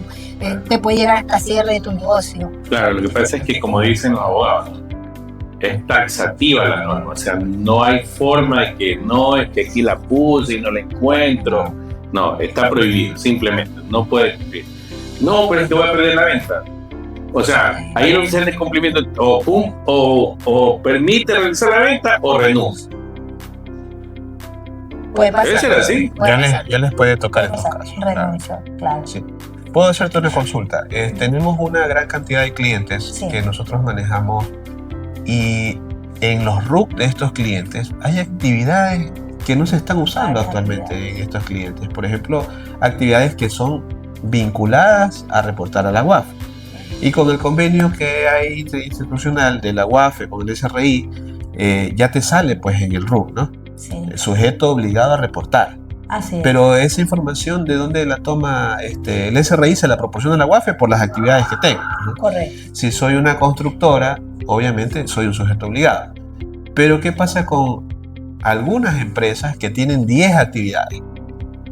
te puede llegar hasta cierre de tu negocio. Claro, lo que pasa es que, como dicen los abogados, es taxativa la norma, o sea, no hay forma de que no, es que aquí la puse y no la encuentro. No, está prohibido, simplemente, no puedes cumplir. No, pero es que voy a perder la venta. O sea, ahí lo que se hace cumplimiento, o permite realizar la venta o renuncia. Puede pasar. Debe ser así. Ya les puede tocar estos casos. Renuncio, claro. Sí. Puedo hacerte una consulta. Tenemos una gran cantidad de clientes que nosotros manejamos y en los RUC de estos clientes hay actividades que no se están usando actualmente en estos clientes. Por ejemplo, actividades que son vinculadas a reportar a la UAF. Y con el convenio que hay institucional de la UAF con el SRI, ya te sale pues en el RUC, ¿no? Sí. El sujeto obligado a reportar. Así es. Pero esa información, ¿de dónde la toma el SRI? Se la proporciona a la UAF por las actividades que tengo, ¿no? Correcto. Si soy una constructora, obviamente soy un sujeto obligado. Pero ¿qué pasa con algunas empresas que tienen 10 actividades,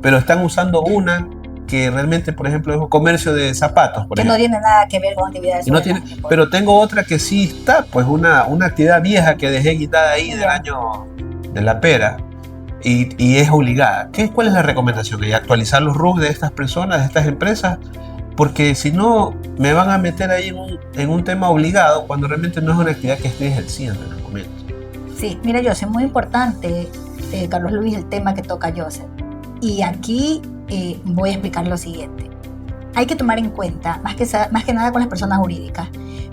pero están usando una que realmente, por ejemplo, es un comercio de zapatos, por ejemplo? No tiene nada que ver con actividades. Pero tengo otra que sí está, pues una actividad vieja que dejé quitada ahí del año de la pera y es obligada. ¿Cuál es la recomendación? ¿Actualizar los RUC de estas personas, de estas empresas? Porque si no, me van a meter ahí en un tema obligado cuando realmente no es una actividad que estoy ejerciendo en el momento. Sí, mira, Joseph, muy importante, Carlos Luis, el tema que toca Joseph. Y aquí voy a explicar lo siguiente. Hay que tomar en cuenta, más que nada con las personas jurídicas,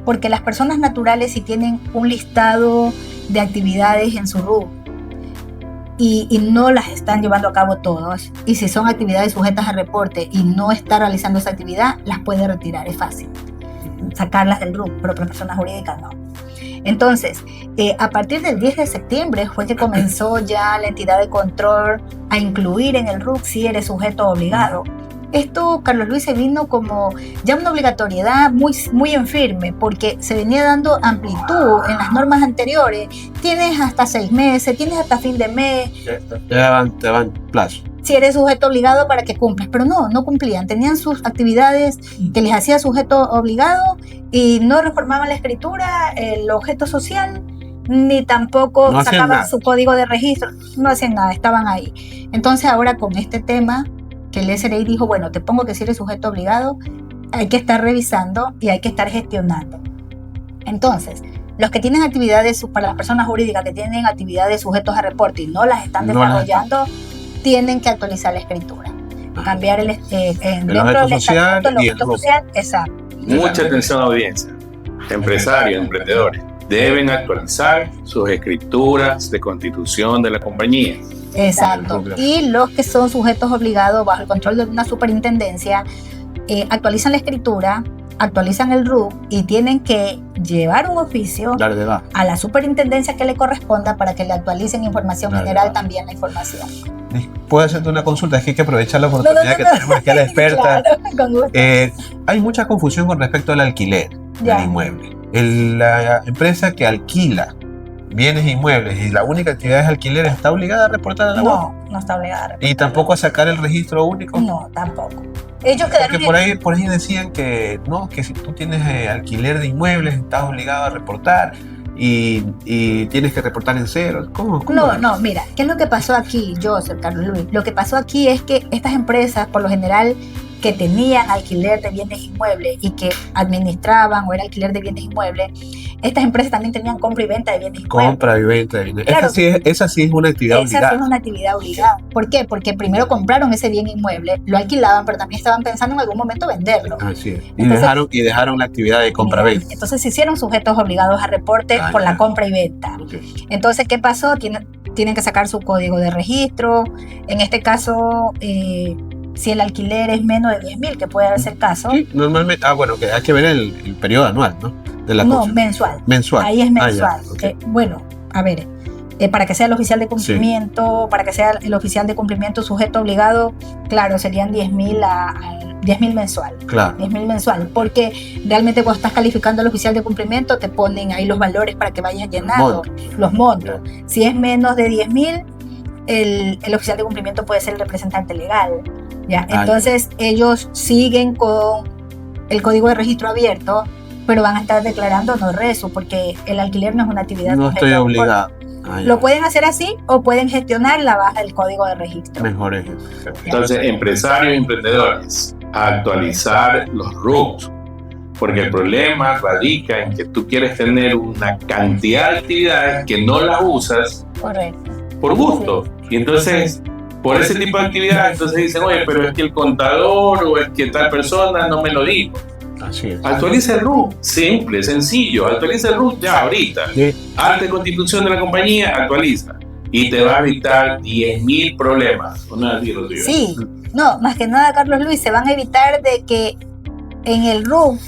porque las personas naturales sí tienen un listado de actividades en su RUC y no las están llevando a cabo todas. Y si son actividades sujetas a reporte y no está realizando esa actividad, las puede retirar, es fácil. Sacarlas del RUC, pero para personas jurídicas no. Entonces, a partir del 10 de septiembre fue que comenzó ya la entidad de control a incluir en el RUC si eres sujeto obligado. Esto, Carlos Luis, se vino como ya una obligatoriedad muy en firme, porque se venía dando amplitud en las normas anteriores. Tienes hasta 6 meses, tienes hasta fin de mes. Te daban plazo. Si eres sujeto obligado para que cumplas, pero no cumplían. Tenían sus actividades que les hacía sujeto obligado y no reformaban la escritura, el objeto social, ni tampoco sacaban su código de registro. No hacían nada, estaban ahí. Entonces ahora con este tema que el SRI dijo, bueno, te pongo que si eres sujeto obligado, hay que estar revisando y hay que estar gestionando. Entonces, los que tienen actividades, para las personas jurídicas que tienen actividades sujetos a reporte y no las están desarrollando, tienen que actualizar la escritura. Cambiar el objeto social y el RUC. Exacto. Mucha atención, audiencia. Empresarios, emprendedores, deben actualizar sus escrituras de constitución de la compañía. Exacto. Y los que son sujetos obligados bajo el control de una superintendencia actualizan la escritura, actualizan el RUC y tienen que llevar un oficio Dar de baja. a la superintendencia que le corresponda para que le actualicen información Dar de general, baja. también la información. ¿Puedo hacerte una consulta? Es que hay que aprovechar la oportunidad que tenemos aquí a la experta. Claro, con gusto. Hay mucha confusión con respecto al alquiler Ya. del inmueble. La empresa que alquila bienes inmuebles y la única actividad es alquiler está obligada a reportar a la UAP. No está obligada a reportar. Y tampoco a sacar el registro único. No, tampoco. Ellos quedaron Porque por ahí decían que no, que si tú tienes alquiler de inmuebles estás obligado a reportar y tienes que reportar en cero. ¿Cómo? No, mira, ¿qué es lo que pasó aquí, Joseph, Carlos Luis? Lo que pasó aquí es que estas empresas, por lo general, que tenían alquiler de bienes inmuebles y que administraban o era alquiler de bienes inmuebles, estas empresas también tenían compra y venta de bienes inmuebles. Compra y venta de bienes. Claro. Esa sí es una actividad Esa obligada. es una actividad obligada. ¿Por qué? Porque primero compraron ese bien inmueble, lo alquilaban, pero también estaban pensando en algún momento venderlo. Así es. Entonces- Dejaron la actividad de compra-venta. Entonces se hicieron sujetos obligados a reporte por la compra y venta. Okay. Entonces, ¿qué pasó? Tienen que sacar su código de registro. En este caso, si el alquiler es menos de 10.000, que puede ser el caso. Sí, normalmente, bueno, que hay que ver el periodo anual, ¿no? De la No, construcción. mensual. Mensual. Ahí es mensual. Ya, ok. Bueno, a ver, para que sea el oficial de cumplimiento, para que sea el oficial de cumplimiento sujeto obligado, claro, serían 10.000 mensual. Claro. 10.000 mensual, porque realmente cuando estás calificando al oficial de cumplimiento te ponen ahí los valores para que vayas llenando los montos. Si es menos de 10.000, el oficial de cumplimiento puede ser el representante legal. ¿ya? Entonces ellos siguen con el código de registro abierto, pero van a estar declarando no rezo, porque el alquiler no es una actividad. No estoy obligado. Lo pueden hacer así o pueden gestionar la baja del código de registro. Mejor es eso. Entonces, empresarios y emprendedores, actualizar los RUCs, porque el problema radica en que tú quieres tener una cantidad de actividades que no las usas Correcto. por gusto. Y entonces, por ese tipo de actividades, entonces dicen, oye, pero es que el contador o es que tal persona no me lo dijo. Así es. Actualiza el RUC, simple, sencillo, actualiza el RUC ya ahorita. Sí. Arte de constitución de la compañía, actualiza. Y te va a evitar 10.000 problemas. Sí, no, más que nada, Carlos Luis, se van a evitar de que en el RUC,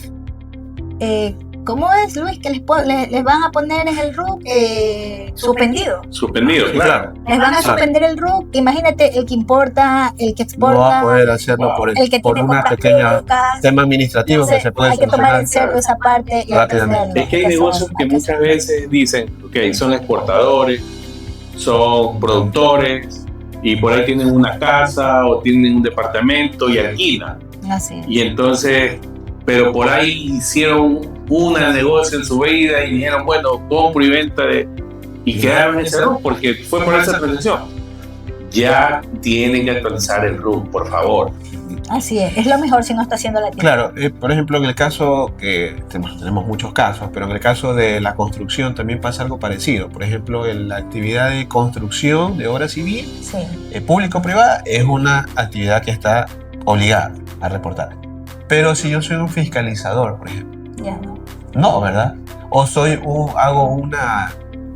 ¿cómo es, Luis? Que les van a poner en el RUC suspendido. Suspendido, claro. Les van a suspender el RUC. Imagínate, el que importa, el que exporta, No va a poder hacerlo el que por tiene una compras pequeña públicas. tema administrativo que se puede Hay que tomar en solucionar. serio esa parte y Rápidamente. hacerlo. Es que hay negocios que muchas veces dicen, ok, son exportadores, son productores, y por ahí tienen una casa o tienen un departamento y alquilan. Así es. Y entonces, pero por ahí hicieron un negocio en su vida y dijeron, bueno, compro y venta y quedaron en ese RUC porque fue por esa transacción. Ya tienen que actualizar el RUC, por favor. Así es lo mejor si no está haciendo la tienda. Claro, por ejemplo, en el caso que tenemos muchos casos, pero en el caso de la construcción también pasa algo parecido. Por ejemplo, en la actividad de construcción de obra civil, Sí. Público-privada, es una actividad que está obligada a reportar. Pero si yo soy un fiscalizador, por ejemplo, Ya no. no, ¿verdad? O hago un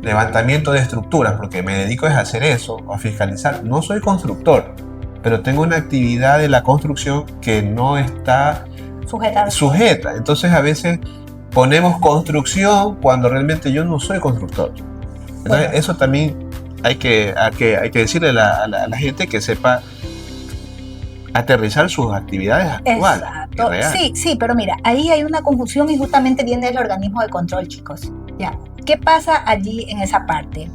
levantamiento de estructuras, porque me dedico a hacer eso, a fiscalizar. No soy constructor, pero tengo una actividad de la construcción que no está sujeta. Entonces a veces ponemos construcción cuando realmente yo no soy constructor. Entonces, Bueno. eso también hay que decirle a la gente que sepa aterrizar sus actividades actuales. Exacto. y reales. Sí, pero mira, ahí hay una confusión y justamente viene el organismo de control, chicos. Ya. ¿Qué pasa allí en esa parte?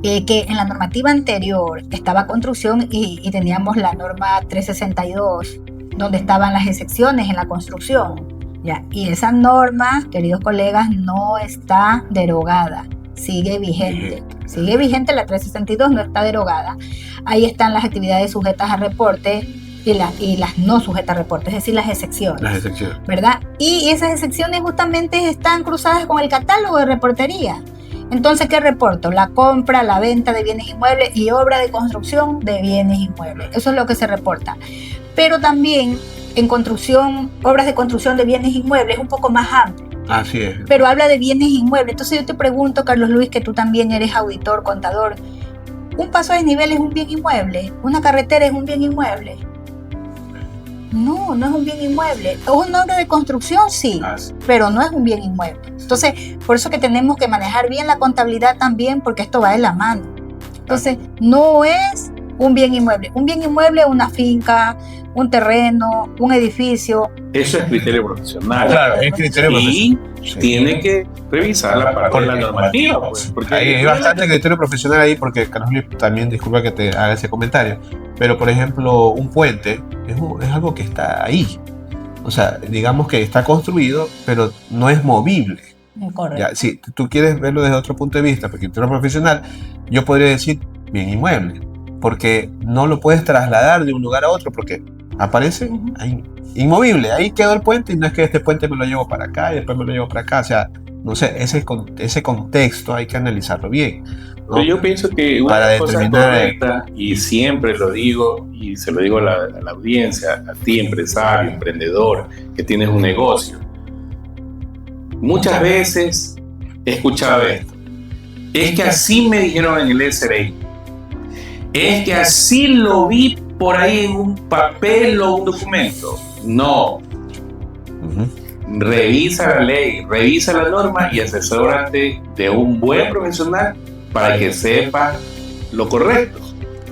Que en la normativa anterior estaba construcción y teníamos la norma 362, donde estaban las excepciones en la construcción. Ya. Y esa norma, queridos colegas, no está derogada. Sigue vigente. Sigue vigente la 362, no está derogada. Ahí están las actividades sujetas a reporte y las no sujetas a reporte, es decir, las excepciones. Las excepciones. ¿Verdad? Y esas excepciones justamente están cruzadas con el catálogo de reportería. Entonces, ¿qué reporto? La compra, la venta de bienes inmuebles y obra de construcción de bienes inmuebles. Eso es lo que se reporta. Pero también en construcción, obras de construcción de bienes inmuebles es un poco más amplio. Así es. Pero habla de bienes inmuebles. Entonces yo te pregunto, Carlos Luis, que tú también eres auditor, contador, ¿un paso a desnivel es un bien inmueble? ¿Una carretera es un bien inmueble? No, no es un bien inmueble. Es un obra de construcción, sí, Sí. pero no es un bien inmueble. Entonces, por eso que tenemos que manejar bien la contabilidad también, porque esto va de la mano. Entonces, no es un bien inmueble. Un bien inmueble es una finca, un terreno, un edificio. Eso es criterio profesional. Claro, es criterio Y profesional. Sí. tiene que revisar la parte de la normativa. Pues, porque Hay bastante criterio profesional ahí porque, Carlos Luis, también disculpa que te haga ese comentario, pero por ejemplo, un puente es algo que está ahí. O sea, digamos que está construido, pero no es movible. Correcto. Ya, si tú quieres verlo desde otro punto de vista, porque criterio profesional, yo podría decir bien inmueble, porque no lo puedes trasladar de un lugar a otro, porque aparece Ujú. ahí, inmovible. Ahí quedó el puente y no es que este puente me lo llevo para acá y después me lo llevo para acá. O sea, no sé, ese contexto hay que analizarlo bien, ¿no? Pero yo pienso que una Para de las cosas determinar- correctas, y siempre lo digo, y se lo digo a la audiencia, a ti empresario, emprendedor, que tienes un negocio, muchas veces he escuchado esto: es que así me dijeron en el SRI, es que así lo vi por ahí en un papel o un documento. No, Ujú. revisa la ley, revisa la norma y asesórate de un buen profesional para que sepa lo correcto.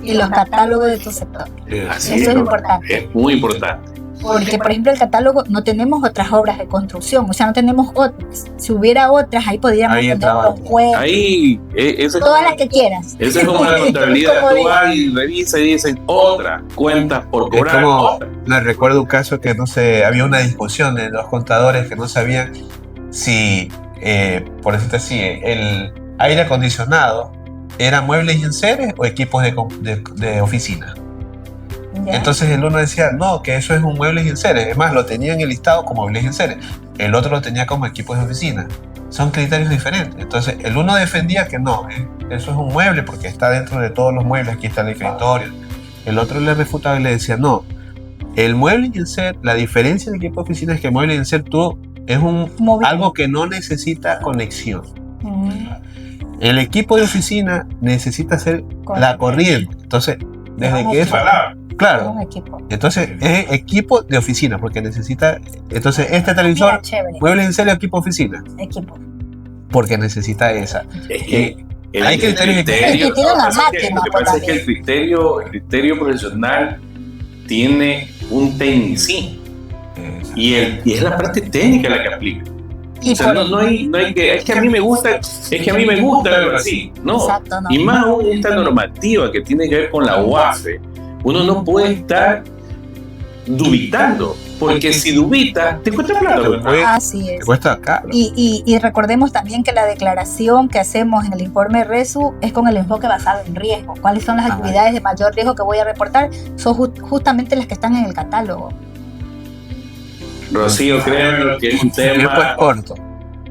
Y los catálogos de tu sector. Así Eso es ¿no? importante. Es muy importante. Porque, por ejemplo, el catálogo, no tenemos otras obras de construcción, o sea, no tenemos otras. Si hubiera otras, ahí podríamos Ahí tener entraba. los juegos, Ahí, eso todas las que quieras. es como la contabilidad. Como Tú digo. vas y revisa y dicen otra, cuentas por Es cobrar, como, otra. me recuerdo un caso que no sé, había una discusión de los contadores que no sabían si, por decirte así, el aire acondicionado era muebles y enseres o equipos de oficina. ¿Ya? Entonces el uno decía, no, que eso es un muebles y enseres. Es más, lo tenía en el listado como muebles y enseres. El otro lo tenía como equipos de oficina. Son criterios diferentes. Entonces el uno defendía que no, eso es un mueble porque está dentro de todos los muebles, aquí está el escritorio. El otro le refutaba y le decía, no, el mueble y enser, la diferencia del equipo de oficina es que el mueble y enser tú es Móvil. algo que no necesita conexión. Mm, El equipo de oficina necesita ser la corriente. Entonces, desde que eso... Claro, un equipo. entonces es equipo de oficina porque necesita, entonces este televisor, Mira, chévere, muebles en serio, equipo de oficina, equipo. porque necesita esa. Es que Hay criterios Es que tiene una lo que pasa máquina, lo que pasa es que el criterio profesional tiene un tecnicismo y es la parte técnica la que aplica. Y O sea, no hay que, es que a mí me gusta verlo así, no. Exacto, no. Y más aún esta normativa que tiene que ver con la UAFE, uno no puede estar dubitando, porque si dubitas, te cuesta plata. Te puede- Así Te es. cuesta caro. Y recordemos también que la declaración que hacemos en el informe RESU es con el enfoque basado en riesgo. ¿Cuáles son las Ajá. actividades de mayor riesgo que voy a reportar? Son justamente las que están en el catálogo. Rocío, créeme que es un El tiempo es tema corto.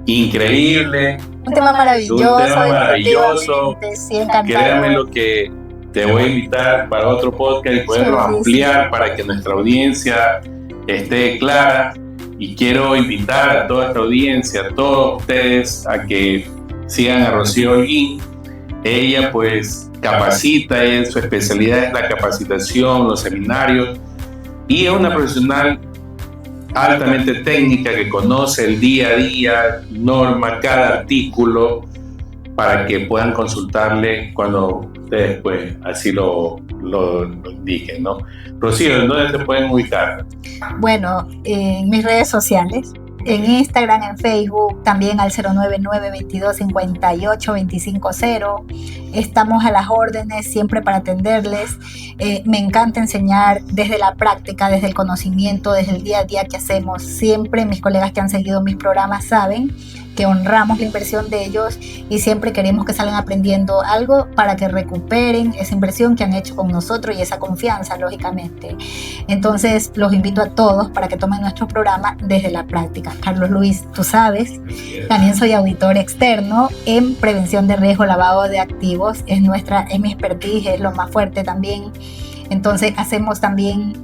increíble. Un tema maravilloso. Un tema maravilloso. definitivamente, sí, encantado. Créanme lo que te voy a invitar para otro podcast y poderlo Sí, sí, ampliar para que nuestra audiencia esté clara. Y quiero invitar a toda esta audiencia, a todos ustedes, a que sigan a Rocío Holguín. Ella pues capacita, su especialidad es la capacitación, los seminarios, y es una profesional altamente técnica que conoce el día a día, norma, cada artículo, para que puedan consultarle cuando ustedes pues así lo indiquen, ¿no? Rocío, ¿en dónde te pueden ubicar? Bueno, en mis redes sociales, en Instagram, en Facebook, también al 099-2258-250. Estamos a las órdenes siempre para atenderles. Me encanta enseñar desde la práctica, desde el conocimiento, desde el día a día que hacemos. Siempre mis colegas que han seguido mis programas saben que honramos la inversión de ellos y siempre queremos que salgan aprendiendo algo para que recuperen esa inversión que han hecho con nosotros y esa confianza, lógicamente. Entonces, los invito a todos para que tomen nuestro programa desde la práctica. Carlos Luis, tú sabes, también soy auditor externo en prevención de riesgo, lavado de activos. Es mi expertise, es lo más fuerte también. Entonces, hacemos también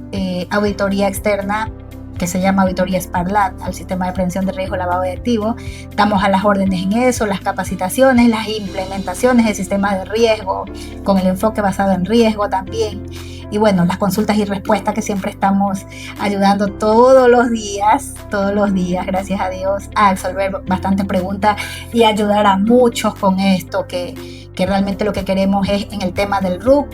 auditoría externa que se llama Auditoría Sparlat, al sistema de prevención de riesgo lavado de activos. Estamos a las órdenes en eso, las capacitaciones, las implementaciones de sistemas de riesgo, con el enfoque basado en riesgo también. Y bueno, las consultas y respuestas que siempre estamos ayudando todos los días, gracias a Dios, a resolver bastantes preguntas y ayudar a muchos con esto, que realmente lo que queremos es en el tema del RUC,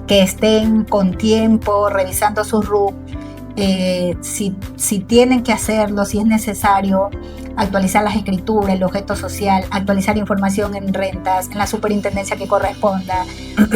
que estén con tiempo revisando su RUC, si tienen que hacerlo, si es necesario, actualizar las escrituras, el objeto social, actualizar información en rentas, en la superintendencia que corresponda,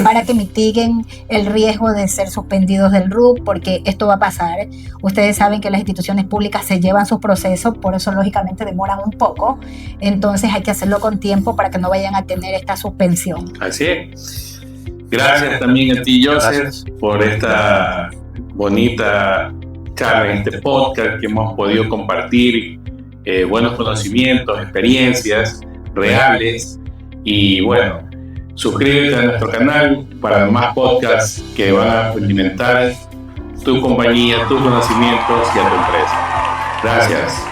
para que mitiguen el riesgo de ser suspendidos del RUC, porque esto va a pasar. Ustedes saben que las instituciones públicas se llevan sus procesos, por eso lógicamente demoran un poco, entonces hay que hacerlo con tiempo para que no vayan a tener esta suspensión. Así es. Gracias también a ti, Joseph, por esta bonita charla, este podcast que hemos podido compartir, buenos conocimientos, experiencias reales. Y bueno, suscríbete a nuestro canal para más podcasts que van a alimentar tu compañía, tus conocimientos y a tu empresa. Gracias.